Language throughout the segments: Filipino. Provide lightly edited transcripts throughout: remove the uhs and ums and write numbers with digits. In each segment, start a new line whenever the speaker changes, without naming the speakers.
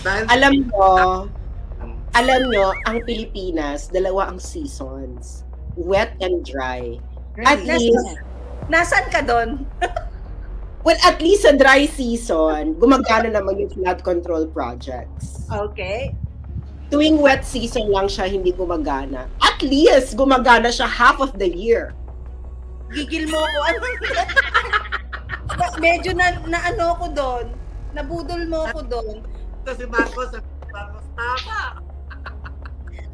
Dahil,
alam nyo, ang Pilipinas, dalawa ang seasons. Wet and dry. At least,
nasaan ka doon?
Well, at least sa dry season, gumagana naman yung flood control projects.
Okay.
Tuwing wet season lang siya hindi gumagana. At least, gumagana siya half of the year.
Gigil mo ko. Medyo na ano ko doon. Nabudol mo ko doon.
Kasi Marcos, tama.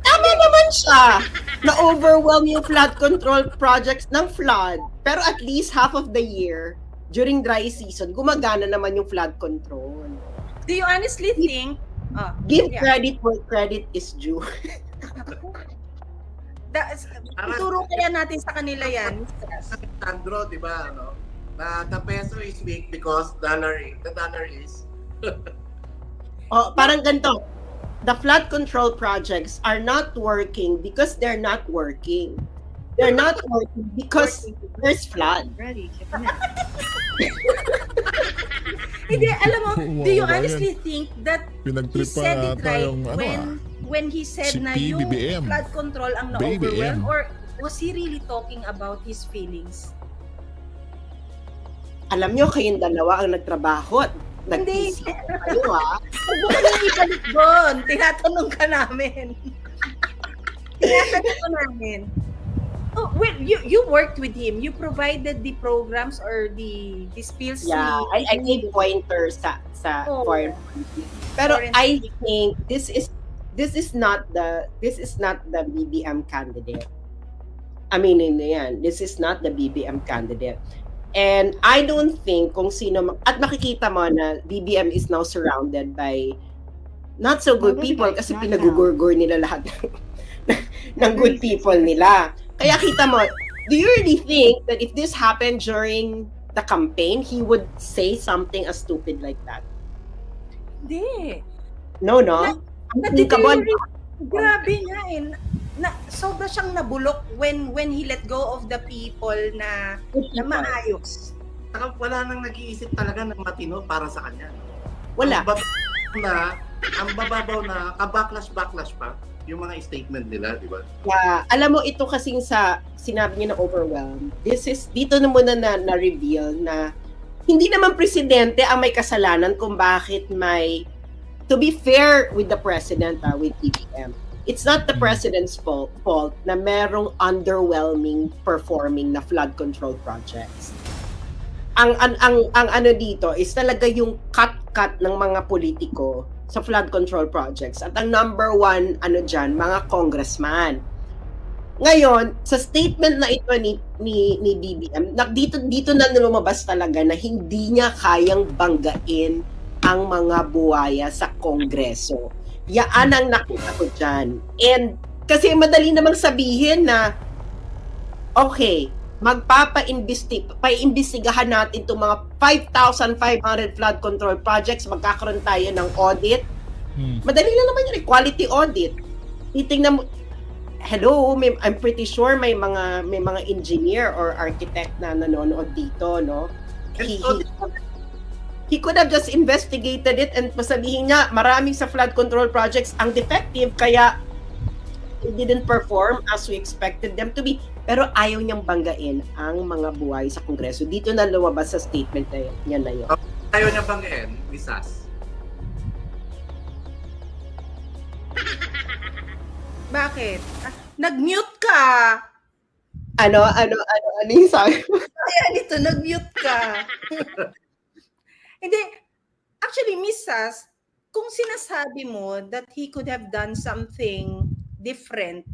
Tama naman siya. Na-overwhelm yung flood control projects ng flood. Pero at least half of the year, during dry season, gumagana naman yung flood control.
Do you honestly think...
give credit where credit is due.
Ituro kaya natin sa kanila yan.
Sandro, di ba, no? Na the peso is weak because the dollar is...
Parang ganito. The flood control projects are not working because they're not working. They're not working because there's flood.
Hindi, alam mo, do you honestly think that he said it right when he said na yung flood control ang na-overwhelm? Or was he really talking about his feelings?
Alam nyo, kayong dalawa ang nagtrabaho at nag-isip kayo, ha?
Huwag mo kami ibalik doon. Tinatanong ka namin. Tinatanong ko namin. Oh, well, you worked with him. You provided the programs or the spills.
Yeah, I gave pointers sa foreign policy. Pero I think this is not the BBM candidate. I mean, this is not the BBM candidate. And I don't think kung sino, at makikita mo na BBM is now surrounded by not so good people kasi pinagugurgur nila lahat ng good people nila. Kaya kita mo, do you really think that if this happened during the campaign, he would say something as stupid like that?
Hindi.
No?
Grabe nga sobra siyang nabulok when he let go of the people na maayos.
Wala nang nag-iisip talaga ng matino para sa kanya.
Wala.
Ang bababaw na backlash pa yung mga statement nila, di ba?
Yeah. Alam mo, ito kasing sa sinabi niya na overwhelmed. Dito na muna na-reveal na hindi naman presidente ang may kasalanan kung bakit may, to be fair with the president, with BBM, it's not the president's fault na merong underwhelming performing na flood control projects. Ang ano dito is talaga yung cut ng mga politiko sa flood control projects. At ang number one dyan, mga congressman. Ngayon, sa statement na ito ni BBM, dito na lumabas talaga na hindi niya kayang banggain ang mga buwaya sa Kongreso. Yaan ang nakita ko dyan. And kasi madali namang sabihin na okay, paimbestigahan natin itong mga 5,500 flood control projects, magkakaroon tayo ng audit. Madali lang naman yun, quality audit. Titingnan mo, hello, I'm pretty sure may mga engineer or architect na nanonood dito, no? He could have just investigated it and masabihin niya, maraming sa flood control projects ang defective, kaya it didn't perform as we expected them to be. Pero ayaw niyang banggain ang mga buhay sa Kongreso. Dito na lumabas sa statement niya na yun.
Ayaw niyang banggain, Misas.
Bakit? Nag-mute ka!
Ano yung sabi mo?
Ayan ito, nag-mute ka. Hindi, actually, Miss Sas, kung sinasabi mo that he could have done something different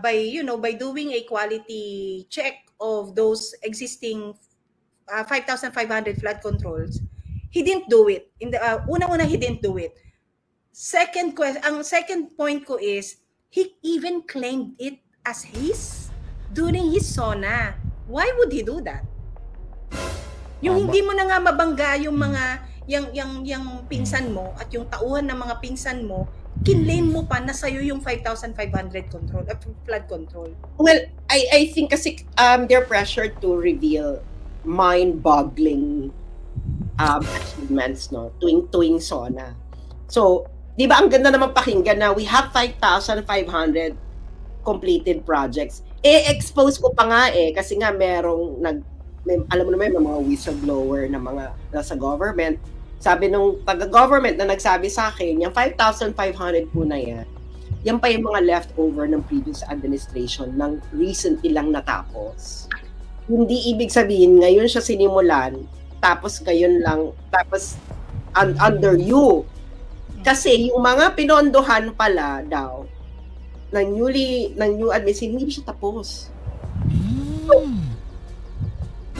by doing a quality check of those existing 5,500 flood controls, he didn't do it. Una-una, he didn't do it. Ang second point ko is, he even claimed it as his during his SONA. Why would he do that? Yung hindi mo na nga mabangga yung mga yung pinsan mo at yung tauhan ng mga pinsan mo, kinlaim mo pa na sa'yo yung 5,500 flood control.
Well, I think kasi they're pressured to reveal mind-boggling achievements, no, tuwing SONA. So, di ba ang ganda naman pakinggan na we have 5,500 completed projects. E-expose ko pa nga kasi nga alam mo naman, may mga whistleblower na mga nasa government. Sabi nung taga-government na nagsabi sa akin, yung 5,500 po na yan pa yung mga leftover ng previous administration ng recently lang natapos. Hindi ibig sabihin, ngayon siya sinimulan, tapos under you. Kasi yung mga pinondohan pala daw, ng new administration, hindi siya tapos.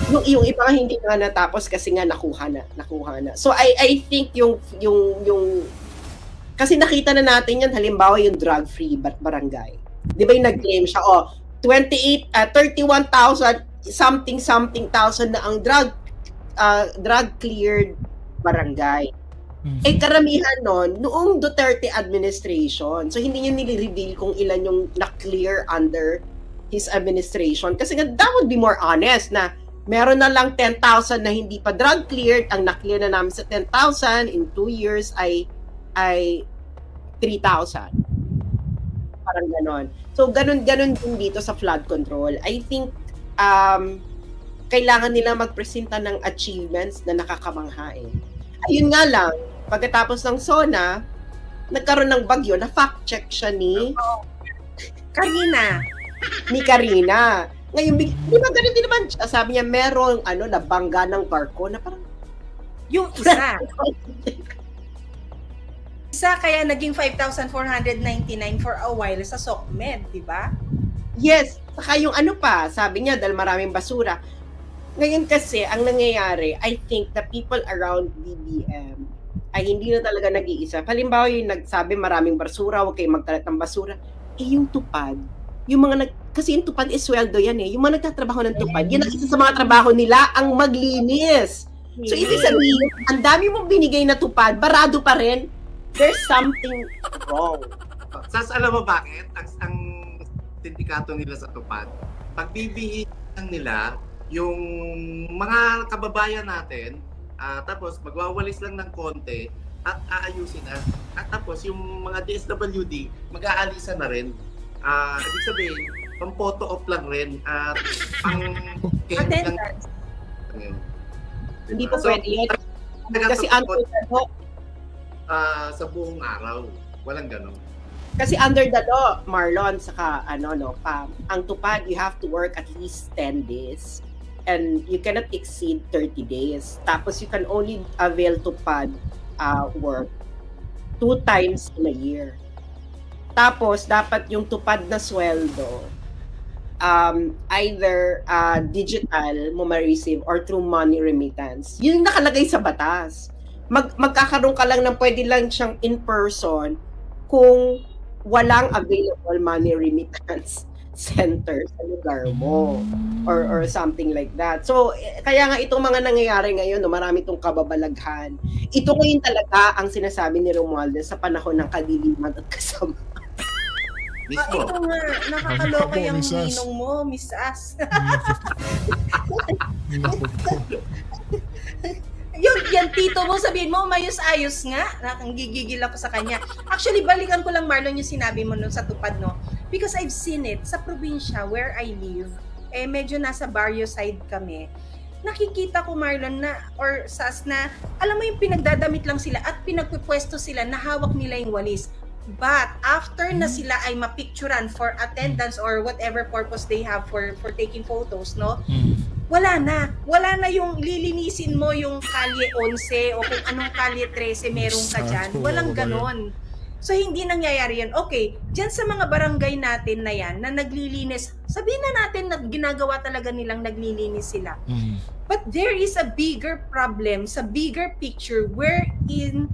Yung iba hindi nga natapos kasi nga nakuha na. So I think yung kasi nakita na natin yan, halimbawa yung drug-free barangay. Di ba yung nag-claim siya, 31,000 something thousand na ang drug-cleared barangay. Karamihan noong Duterte administration. So hindi niya nire-reveal kung ilan yung na-clear under his administration. Kasi nga, that would be more honest na meron na lang 10,000 na hindi pa drug-cleared. Ang na-clear na namin sa 10,000 in 2 years ay 3,000. Parang ganon. So, ganon din dito sa flood control. I think, kailangan nila magpresenta ng achievements na nakakamangha Ayun nga lang, pagkatapos ng SONA, nagkaroon ng bagyo, na fact-check siya ni
Karina.
Ngayon, di ba ganun din naman siya? Sabi niya, merong nabangga ng barko na parang
yung isa kaya naging 5,499 for a while sa SOCMED, di ba?
Yes. Saka yung sabi niya, dahil maraming basura. Ngayon kasi, ang nangyayari, I think the people around BBM ay hindi na talaga nag-iisa. Halimbawa yung nagsabi maraming basura, huwag kayong magkalat ng basura. Yung tupad, kasi yung tupad is sweldo yan Yung mga nagtatrabaho ng tupad, yan ang isa sa mga trabaho nila, ang maglinis. So, ibig sabihin, ang dami mong binigay na tupad, barado pa rin. There's something wrong.
Alam mo bakit? Ang sindikato nila sa tupad, pagbibihin nila yung mga kababayan natin, tapos magwawalis lang ng konti at aayusin na. At tapos yung mga DSWD, mag-aalisa na rin. Ibig sabihin, pang-photo op lang rin at
attendance.
Hindi pa pwede yun. Kasi
sa buong araw, walang ganon.
Kasi under the law, Marlon, saka ang tupad, you have to work at least 10 days. And you cannot exceed 30 days. Tapos you can only avail tupad work 2 times in a year. Tapos dapat yung tupad na sweldo either digital mo ma-receive or through money remittance. Yun yung nakalagay sa batas. Magkakaroon ka lang ng pwede lang siyang in person kung walang available money remittance center sa lugar mo or something like that. So, kaya nga itong mga nangyayari ngayon, marami itong kababalaghan. Ito ngayon talaga ang sinasabi ni Romualdez sa panahon ng kadiliman at kasama.
Mismo.
Ito nga, nakakaloka yung ninong mo, Miss As. Yan tito mo, sabihin mo, mayos-ayos nga. Nakagigigil ako sa kanya. Actually, balikan ko lang, Marlon, yung sinabi mo nun sa tupad, Because I've seen it sa probinsya where I live, medyo nasa barrio side kami. Nakikita ko, Marlon, or Sas, na alam mo yung pinagdadamit lang sila at pinagpupwesto sila na hawak nila yung walis. But after na sila ay mapicturan for attendance or whatever purpose they have for taking photos, wala na yung lilinisin mo yung kalye 11 o kung anong kalye 13 meron ka dyan. Walang ganon. So, hindi nangyayari yan. Okay, dyan sa mga barangay natin na yan, na naglilinis, sabihin na natin na ginagawa talaga nilang naglilinis sila. But there is a bigger problem, sa bigger picture, wherein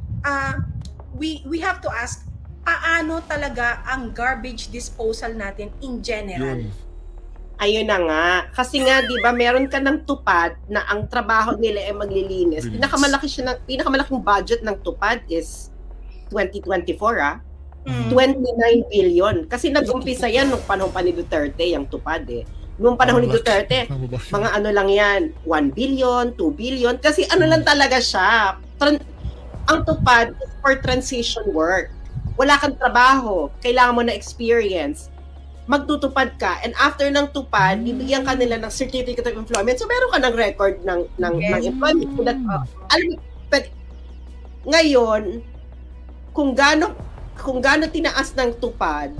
we have to ask, paano talaga ang garbage disposal natin in general?
Ayun na nga. Kasi nga, di ba, meron ka ng tupad na ang trabaho nila ay maglilinis. Pinakamalaking budget ng tupad is 2024, 29 billion. Kasi nag-umpisa yan nung panahon pa ni Duterte, yung tupad Noong panahon ni Duterte, mga lang yan, 1 billion, 2 billion. Kasi lang talaga siya. ang tupad is for transition work. Wala kang trabaho, kailangan mo na experience. Magtutupad ka, and after ng tupad, bibigyan ka nila ng certificate of employment. So, meron ka ng record ng employment. So that, ngayon, kung gaano tinaas ng tupad,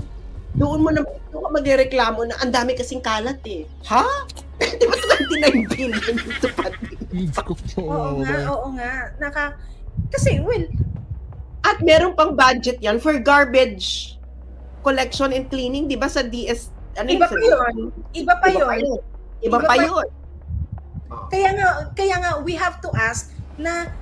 doon ka magreklamo na ang dami kasing kalat eh. Ha? Di ba 29 billion yung tupad?
Oo nga. Kasi,
at meron pang budget yan for garbage collection and cleaning, di ba sa DS?
Iba pa yun. Kaya nga, we have to ask na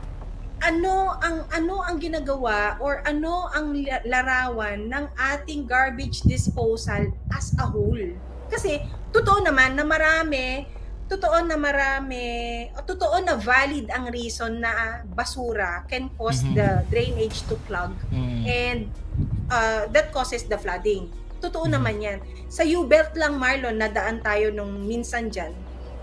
ano ang ginagawa or ano ang larawan ng ating garbage disposal as a whole. Kasi totoo naman na valid ang reason na basura can cause the drainage to clog and that causes the flooding. Totoo naman yan. Sa U-Belt lang, Marlon, nadaan tayo nung minsan dyan,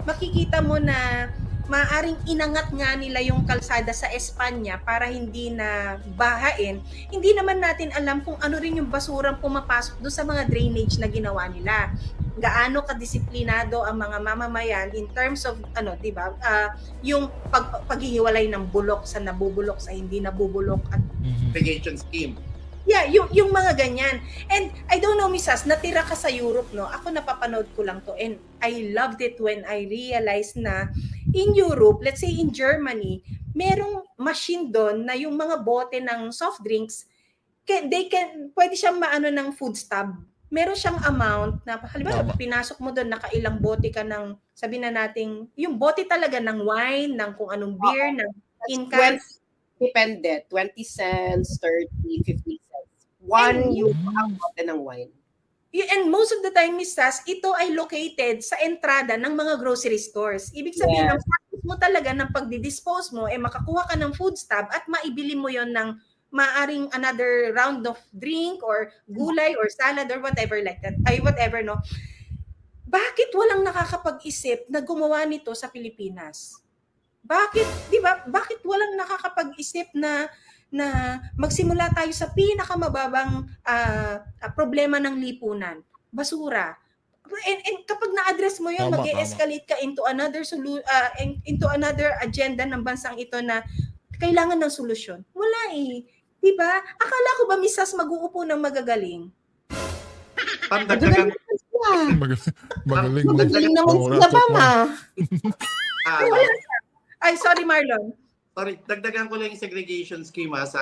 makikita mo na maaring inangat nga nila yung kalsada sa Espanya para hindi na bahain. Hindi naman natin alam kung ano rin yung basurang pumapasok doon sa mga drainage na ginawa nila. Gaano kadisiplinado ang mga mamamayan in terms of di ba? Yung paghihiwalay ng bulok sa nabubulok sa hindi nabubulok at
irrigation scheme.
Yeah, yung mga ganyan. And I don't know, Mrs. natira ka sa Europe, no? Ako napapanood ko lang to and I loved it when I realized na in Europe, let's say in Germany, merong machine doon na yung mga bote ng soft drinks, pwede siyang maano ng food stub. Meron siyang amount na, halimbawa, pinasok mo doon, nakailang bote ka ng, sabi na natin, yung bote talaga ng wine, ng kung anong beer, ng incas.
Depende, 20 cents, 30, 50 cents. One yung ang bote ng wine.
And most of the time, Mrs., ito ay located sa entrada ng mga grocery stores. Ibig sabihin, ang purpose mo talaga ng pagdi-dispose mo, makakuha ka ng food stub at maibili mo yon ng maaring another round of drink or gulay or salad or whatever like that. Whatever, no? Bakit walang nakakapag-isip na gumawa nito sa Pilipinas? Bakit, di ba? Bakit walang nakakapag-isip na magsimula tayo sa pinakamababang problema ng lipunan, basura. And kapag na-address mo yun, mag-escalate ka into another agenda ng bansang ito na kailangan ng solusyon. Wala eh. Diba? Akala ko ba, Mrs., mag-uupo ng magagaling?
Magaling naman sila pa, ma.
Ay, sorry, Marlon.
Sorry, dagdagan ko lang yung segregation scheme sa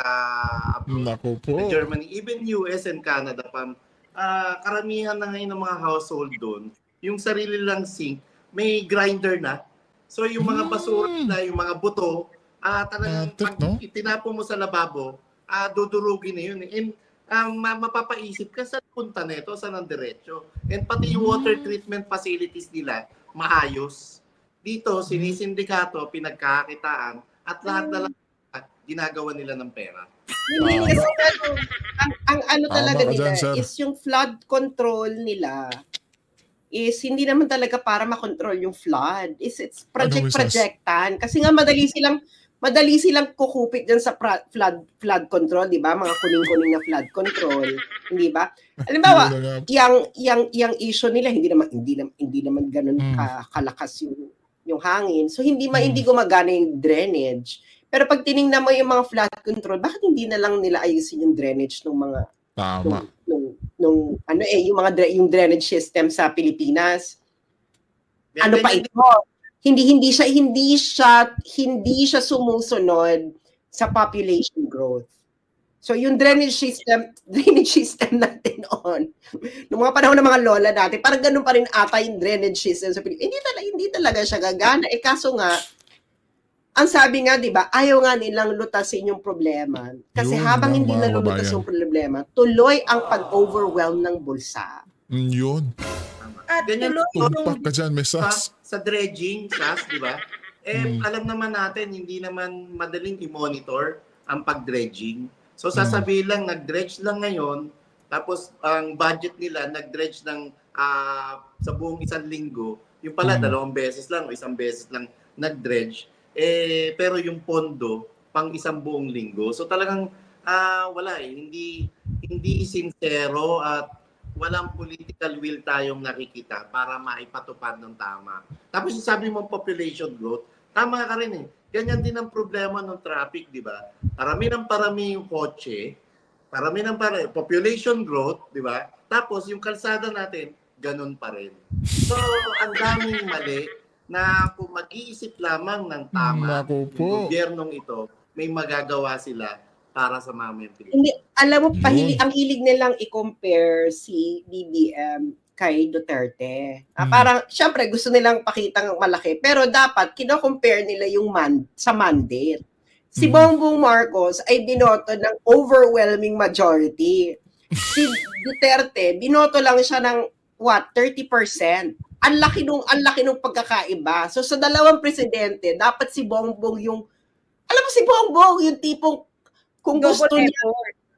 Germany, even US and Canada pa. Karamihan na ngayon ng mga household doon, yung sarili lang sink, may grinder na. So yung mga basura na, yung mga buto, talagang pag itinapo mo sa lababo, dudurugin na yun. And mapapaisip ka saan punta na ito, saan ang diretso. And pati yung water treatment facilities nila, maayos. Dito, sinisindikato, pinagkakakitaan, at lahat na lang ginagawa nila ng pera.
Hindi kasi ang ano talaga nila is yung flood control nila is hindi naman talaga para makontrol yung flood. It's project-projectan. Kasi nga madali silang kukupit dyan sa flood control, di ba? Mga kuning-kuning na flood control, hindi ba? Halimbawa, yung issue nila hindi naman ganun kalakas yung hangin. So hindi gumagana yung drainage. Pero pag tiningnan mo yung mga flood control, bakit hindi na lang nila ayusin yung drainage ng mga yung drainage system sa Pilipinas? Ano pa ito? Hindi siya sumusunod sa population growth. So yung drainage system natin noong mga panahon ng mga lola dati, parang ganun pa rin ata yung drainage system sa Pilipinas. Hindi talaga siya gagana. Kaso nga, ang sabi nga, di ba, ayaw nga nilang lutasin yung problema. Kasi habang hindi nalulutas yung problema, tuloy ang pag-overwhelm ng bulsa.
Yun.
At
Tumpak ka dyan, may sas.
Sa dredging, di ba? Alam naman natin, hindi naman madaling i-monitor ang pag-dredging. So sasabihin lang, nag-dredge lang ngayon, tapos ang budget nila, nag-dredge ng sa buong isang linggo, yung pala 2 beses lang o 1 beses lang nag-dredge, pero yung pondo pang isang buong linggo. So talagang wala eh. Hindi sincero at walang political will tayong nakikita para maipatupad ng tama. Tapos sabi mo population growth, tama ka rin eh. Ganyan din ang problema ng traffic, di ba? Parami yung kotse, population growth, di ba? Tapos yung kalsada natin, ganun pa rin. So, ang daming mali na kung mag-iisip lamang ng tama yung gobyernong ito, may magagawa sila para sa mamayang Pilipinas.
Hindi, alam mo, ang hilig nilang i-compare si BBM kay Duterte. Parang, syempre, gusto nilang pakitang malaki, pero dapat, kino-compare nila yung sa mandate. Si Bongbong Marcos ay binoto ng overwhelming majority. Si Duterte, binoto lang siya ng, 30%. Ang laki nung pagkakaiba. So, sa dalawang presidente, dapat si Bongbong si Bongbong, yung tipong, kung gusto niya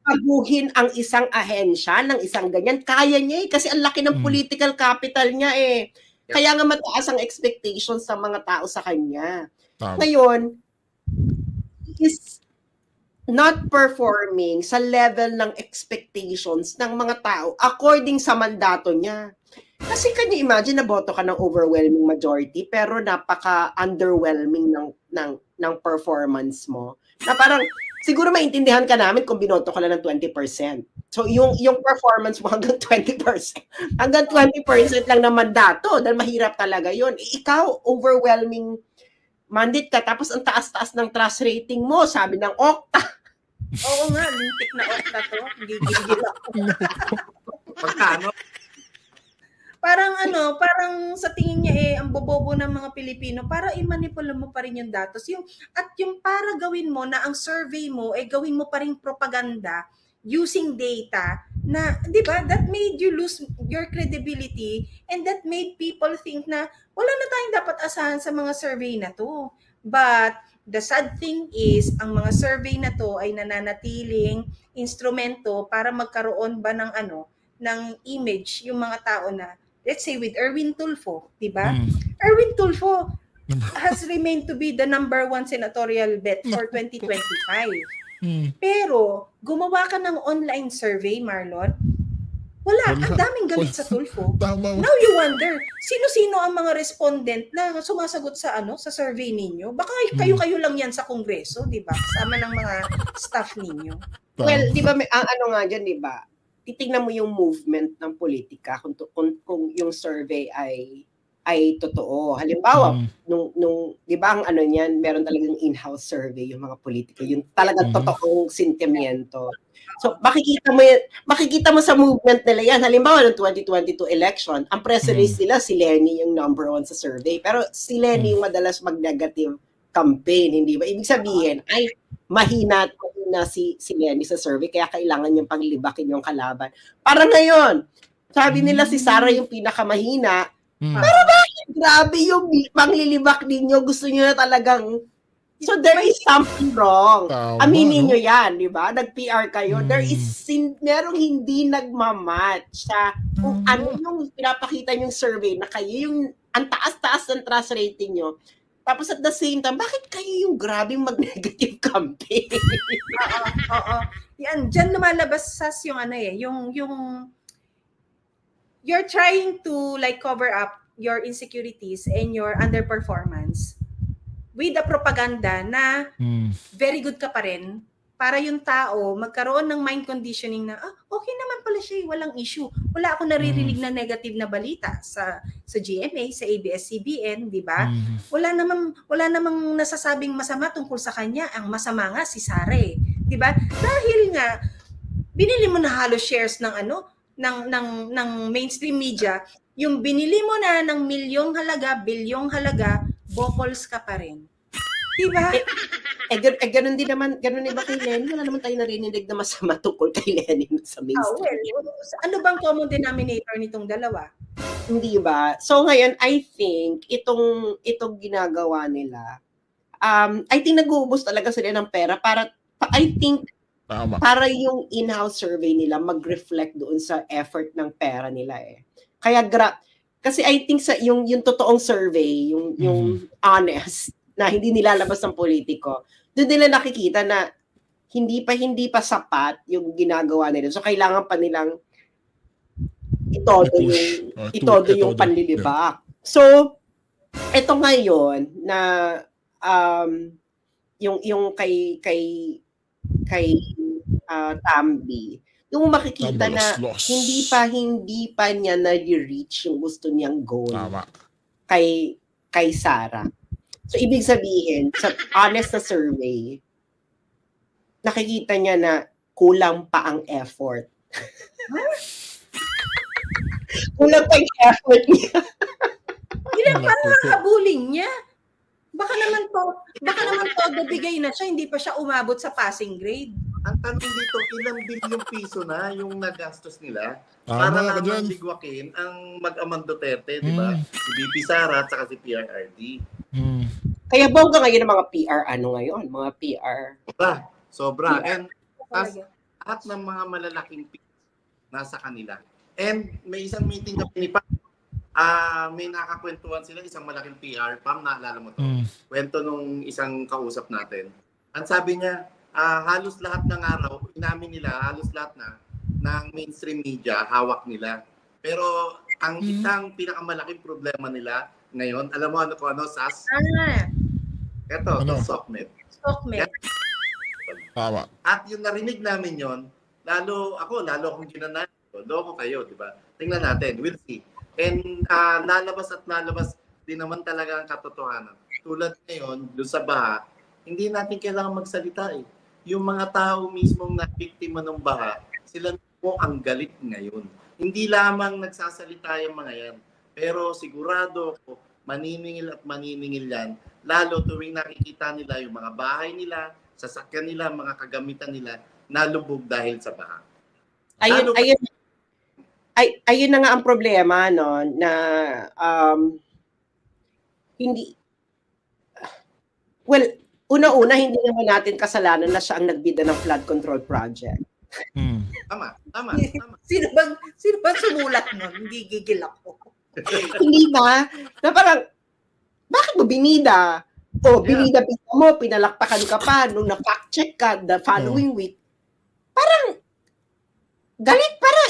paguhin ang isang ahensya ng isang ganyan, kaya niya eh. Kasi ang laki ng political capital niya eh. Kaya nga mataas ang expectations sa mga tao sa kanya. Ngayon, is not performing sa level ng expectations ng mga tao according sa mandato niya. Kasi can you imagine na boto ka ng overwhelming majority pero napaka-underwhelming ng performance mo. Na parang siguro maintindihan ka namin kung binoto ka lang ng 20%. So yung performance mo hanggang 20%. Hanggang 20% lang ng mandato dahil mahirap talaga yun. Ikaw, overwhelming mandate ka tapos ang taas-taas ng trust rating mo, sabi ng Okta.
Oo nga, lintik na Okta to. Gigil ako.
Pagkano?
Parang sa tingin niya ang bobobo ng mga Pilipino para i-manipula mo pa rin yung datos. Yung para gawin mo na ang survey mo gawin mo pa rin propaganda using data na, di ba, that made you lose your credibility and that made people think na wala na tayong dapat asahan sa mga survey na to. But the sad thing is, ang mga survey na to ay nananatiling instrumento para magkaroon ba ng image yung mga tao na, let's say with Erwin Tulfo, di ba? Erwin Tulfo has remained to be the number 1 senatorial bet for 2025. Pero, gumawa ka ng online survey, Marlon, wala. Ang daming galit sa Tulfo. Now you wonder, sino-sino ang mga respondent na sumasagot sa survey ninyo? Baka kayo-kayo lang yan sa Kongreso, di ba? Kasama ng mga staff ninyo.
Well, di ba, ang nga dyan, di ba? Titingnan mo yung movement ng politika kung yung survey ay totoo. Halimbawa, nung di ba ang niyan, meron talagang in-house survey yung mga politika, yung talagang totoong sentimiento. So makikita mo sa movement nila yan. Halimbawa ng 2022 election, ang press release nila si Lenny yung number 1 sa survey. Pero si Lenny yung madalas mag-negative campaign, hindi ba? Ibig sabihin ay mahina si Lenny sa survey kaya kailangan niyang paglibakin yung kalaban. Para ngayon, sabi nila si Sara yung pinakamahina. Pero bakit? Grabe yung panglilibak ninyo. Gusto niyo na talagang... So there is something wrong. Aminin nyo yan, di ba? Nag-PR kayo. Merong hindi nagmamatch sa kung ano yung pinapakita yung survey na kayo yung ang taas-taas ng trust rating nyo. Tapos at the same time, bakit kayo yung grabing mag-negative campaign?
Oo. Yan, dyan lumalabas yung you're trying to cover up your insecurities and your underperformance with the propaganda na very good ka pa rin para yung tao magkaroon ng mind conditioning na okay naman pala siya, walang issue. Wala akong naririnig na negative na balita sa GMA, sa ABS-CBN, di ba? Wala namang nasasabing masama tungkol sa kanya. Ang masama nga si Sare, di ba? Dahil nga binili mo na halos shares ng ng mainstream media, yung binili mo na ng milyong halaga, bilyong halaga, bokols ka pa rin. Diba?
Ganun din ba kay Lenny? Wala naman tayo narinig na masama tungkol kay Lenny sa mainstream.
Ano bang common denominator nitong dalawa?
Hindi ba? So ngayon, I think, itong ginagawa nila, I think nag-uubos talaga sila ng pera para yung in-house survey nila mag-reflect doon sa effort ng pera nila eh. Kaya kasi I think yung totoong survey, yung honest, na hindi nilalabas ng politiko, doon nila nakikita na hindi pa sapat yung ginagawa nila. So kailangan pa nilang itodo yung panlilibak. So ito ngayon na yung kay Tambi, yung makikita na hindi pa niya na-reach yung gusto niyang goal.
Tama.
Kay Sara. So ibig sabihin, sa honest na survey, nakikita niya na kulang pa ang effort. Kulang pa yung effort niya.
Ilan pa nakakabuling niya? Baka naman todo bigay na siya, hindi pa siya umabot sa passing grade.
Ang tanong dito, ilang bilyong piso na yung nagastos nila
Tama
para
ka dyan.
naman ligwakin ang mag-amang Duterte, di ba? Si BP Sara at saka si PRRD.
Kaya bongga ngayon ng mga PR, mga PR.
Sobra. And lahat ng mga malalaking nasa kanila. And may isang meeting na pinipa, may nakakwentuhan sila, isang malaking PR, Pam, naalala mo to? Kwento nung isang kausap natin. Ang sabi niya, halos lahat ng araw, inamin nila, halos lahat ng mainstream media, hawak nila. Pero ang isang pinakamalaking problema nila ngayon, alam mo ano SAS? Ito, SOCMED.
SOCMED.
Tama.
At yung narinig namin yon, lalo akong ginanayan. Loko kayo, di ba? Tingnan natin, we'll see. And lalabas din naman talaga ang katotohanan. Tulad ngayon, doon sa baha, hindi natin kailangan magsalita eh. Yung mga tao mismong na biktima ng baha, sila po ang galit ngayon. Hindi lamang nagsasalita yung mga yan. Pero sigurado ko, maniningil at maniningil yan. Lalo tuwing nakikita nila yung mga bahay nila, sasakyan nila, mga kagamitan nila, nalubog dahil sa baha.
Ayun na nga ang problema, no, na una-una, hindi naman natin kasalanan na siya ang nagbida ng flood control project.
Tama.
Sino bang sumulat nun? Hindi gigil ako.
Hindi ba? Na parang, bakit mo binida? Binida mo, pinalakpakan ka pa, nung na-fact check ka the following week. Parang, galit, parang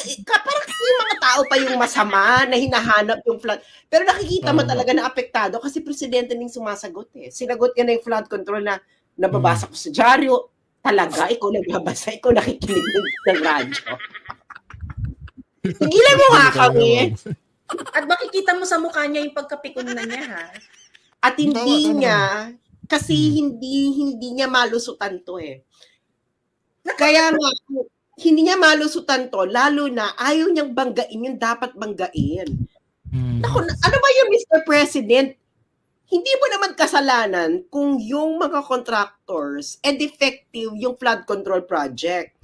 yung mga tao pa yung masama na hinahanap yung flood. Pero nakikita mo talaga na apektado kasi presidente ning sumasagot eh. Sinagot niya na yung flood control na nababasa ko sa dyaryo. Talaga, ikaw nagbabasa, ikaw nakikinig ng radyo. Tigilan mo nga kami.
At makikita mo sa mukha niya yung pagkapikon na niya, ha?
At hindi niya, kasi hindi niya malusutan to eh. Kaya nga, hindi niya malusutan to, lalo na ayaw niyang banggain yung dapat banggain. Naku, ano ba yung Mr. President? Hindi mo naman kasalanan kung yung mga contractors defective yung flood control project.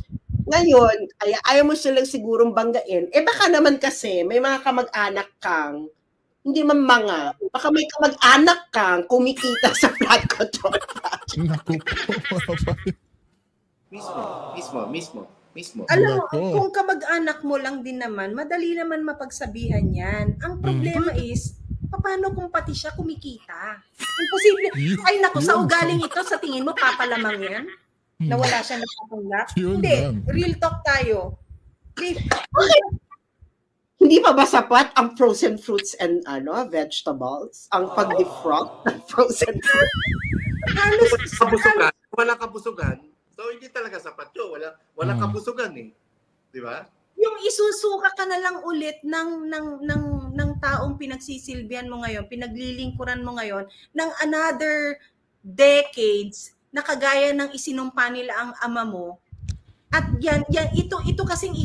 Ngayon, kaya ayaw mo silang sigurong banggain. Baka naman kasi may mga kamag-anak kang, hindi man baka may kamag-anak kang kumikita sa flood control project.
Naku po.
Mismo.
Alam mo, kung kamag-anak mo lang din naman, madali naman mapagsabihan yan. Ang problema is, paano kung pati siya kumikita? Imposible. Ay naku, sa ugaling ito, sa tingin mo, papalamang yan? Na wala siya nakatanggap? Hindi, real talk tayo.
Hindi pa ba sapat ang frozen fruits and vegetables? Ang pag-defrost ng frozen fruits?
Walang kabusugan. So hindi talaga sapat yun. Walang kabusugan eh. Di ba?
Yung isusuka ka na lang ulit ng taong pinagsisilbihan mo ngayon, pinaglilingkuran mo ngayon, ng another decades na kagaya ng isinumpa nila ang ama mo. At ito kasing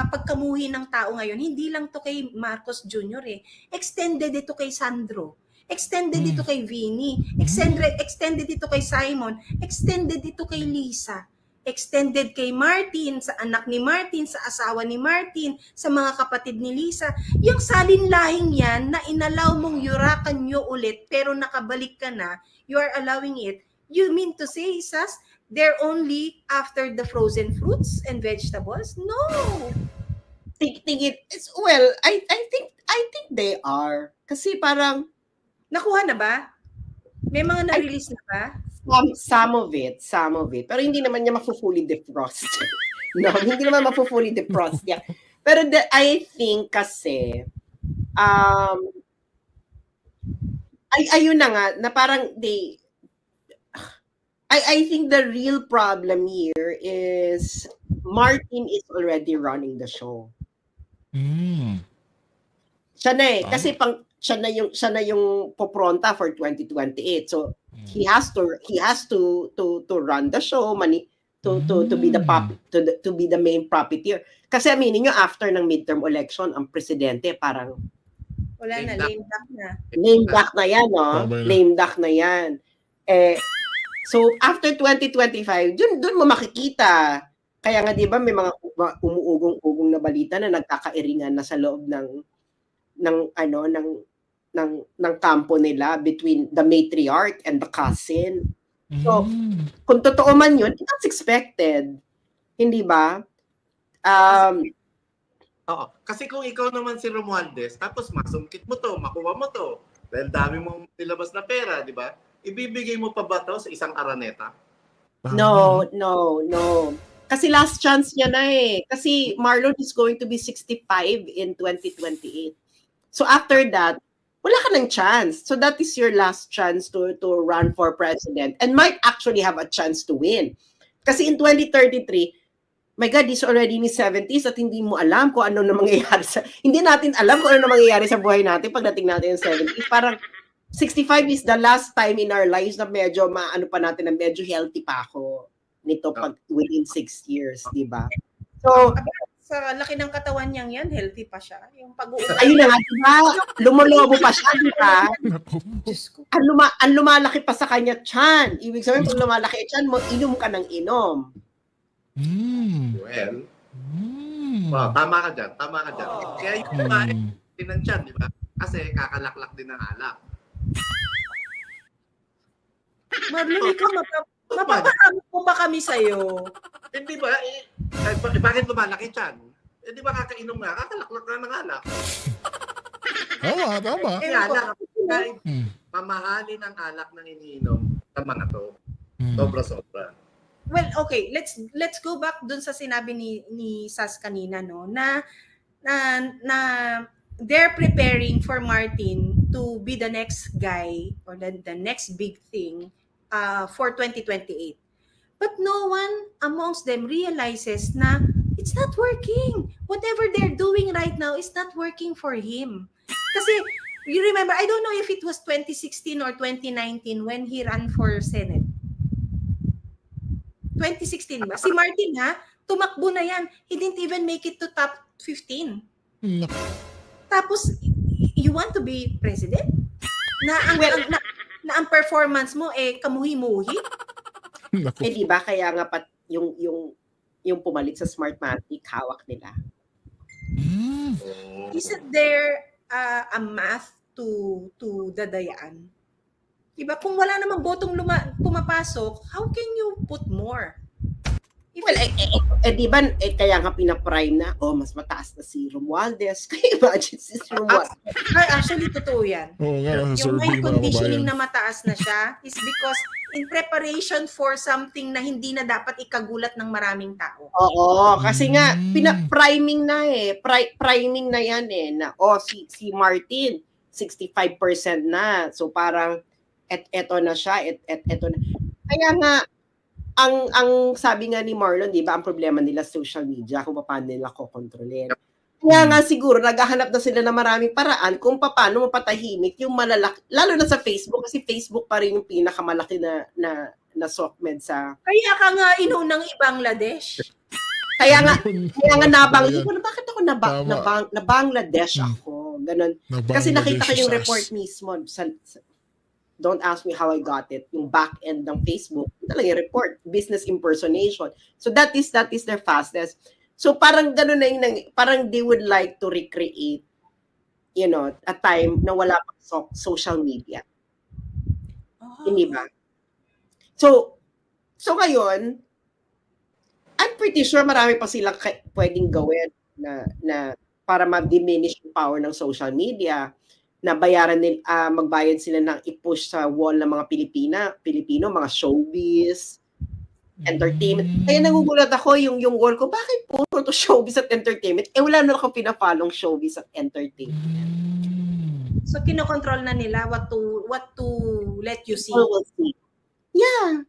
pagkamuhi ng tao ngayon, hindi lang to kay Marcos Jr. Extended ito kay Sandro. Extended ito kay Vinny. Extended ito kay Simon. Extended ito kay Lisa. Extended kay Martin, sa anak ni Martin, sa asawa ni Martin, sa mga kapatid ni Lisa. Yung salinlahing yan na inalaw mong yurakan nyo ulit pero nakabalik ka na, you are allowing it. You mean to say, Sas, they're only after the frozen fruits and vegetables? No.
I think they are. Kasi parang
nakuha na ba? May mga na-release na ba?
Some of it. Pero hindi naman niya mafu-fully defrost. No, hindi naman mafu-fully defrost niya. Pero I think kasi, ayun na nga, na parang I think the real problem here is Martin is already running the show. Siya na eh. Kasi siya na yung popronta for 2028. So he has to run the show, to be the main puppeteer. Kasi aminin nyo, after ng midterm election, ang presidente parang
wala na, lame duck na.
Lame duck na yan, no? Lame duck na yan. So after 2025, dun mo makikita. Kaya nga 'di ba may mga umuugong-ugong na balita na nagkakairingan na sa loob ng kampo nila between the matriarch and the cousin. So, kung totoo man yun, that's expected. Hindi ba?
Oo. Kasi kung ikaw naman si Romualdez, tapos masungkit mo to, makuha mo to, dahil dami mong nilabas na pera, di ba? Ibibigay mo pa ba to sa isang Araneta?
No. Kasi last chance niya na eh. Kasi Marlon is going to be 65 in 2028. So after that, wala ka ng chance. So that is your last chance to run for president and might actually have a chance to win. Kasi in 2033, my God, he's already in his 70s at hindi mo alam kung ano na mangyayari hindi natin alam kung ano na mangyayari sa buhay natin pagdating natin yung 70s. Parang 65 is the last time in our lives na medyo na medyo healthy pa ako nito pag within 6 years, di ba? So,
sa laki ng katawan niyang yan, healthy pa siya. Yung pag-uuwi.
Ayun na nga, diba? Lumolobo pa siya, diba? Ang lumalaki pa sa kanya tiyan. Ibig sabihin, kung lumalaki tiyan mo, inom ka ng inom.
Well, tama ka dyan. Kaya yung kumain ng tiyan, di ba? Kasi kakalaklak din ng alak.
Marlon, ikaw mapapahamit mo pa kami sa'yo.
Hindi ba? Bakit lumalaki tiyan? Di ba kakainom nga? Kakalaklak na ng alak.
Tama.
Mamahalin ang alak ng iniinom sa mga to. Sobra-sobra.
Well, okay, let's go back dun sa sinabi ni Sas kanina, no, na they're preparing for Martin to be the next guy or the next big thing for 2028. But no one amongst them realizes na it's not working. Whatever they're doing right now is not working for him. Kasi you remember, I don't know if it was 2016 or 2019 when he ran for Senate. 2016 ba? Si Martin tumakbo na yan. He didn't even make it to top 15. Tapos, you want to be president? Na ang performance mo kamuhi-muhi?
Di ba kaya nga yung pumalit sa Smartmatic, hawak nila.
Isn't there a math to dadayaan? Diba? Kung wala namang botong pumapasok, how can you put more?
Well, di ba, kaya nga pinaprime na, mas mataas na si Romualdez. Kaya imagine si Romualdez.
Actually, totoo yan. Yung may conditioning na mataas na siya is because in preparation for something na hindi na dapat ikagulat ng maraming tao.
Oo, kasi nga, priming na priming na yan na, si Martin, 65% na. So parang, eto na siya, eto na. Kaya nga, ang sabi nga ni Marlon, di ba, ang problema nila social media, kung paano nila kokontrolin. Kaya nga siguro, naghahanap na sila ng maraming paraan kung paano mapatahimik yung malalaki, lalo na sa Facebook, kasi Facebook pa rin yung pinakamalaki na SOCMED sa...
Kaya ka nga inunang i-Bangladesh.
Kaya nga nabanggit ko, bakit ako na Bangladesh ako? Ganun. Kasi nakita ko yung report mismo don't ask me how I got it, yung back end ng Facebook, talaga yung report, business impersonation. So that is their fastest. So parang gano'n na yung, parang they would like to recreate, a time na wala pang social media. Hindi ba? So ngayon, I'm pretty sure marami pa silang pwedeng gawin na para ma-diminish yung power ng social media. na magbayad sila ng i-push sa wall ng mga Pilipino, mga showbiz, entertainment. Kaya nagugulat ako yung wall ko, bakit puro to showbiz at entertainment? Wala na ako pinapalong showbiz at entertainment.
So kinokontrol na nila what to let you see.
People will see. Yeah.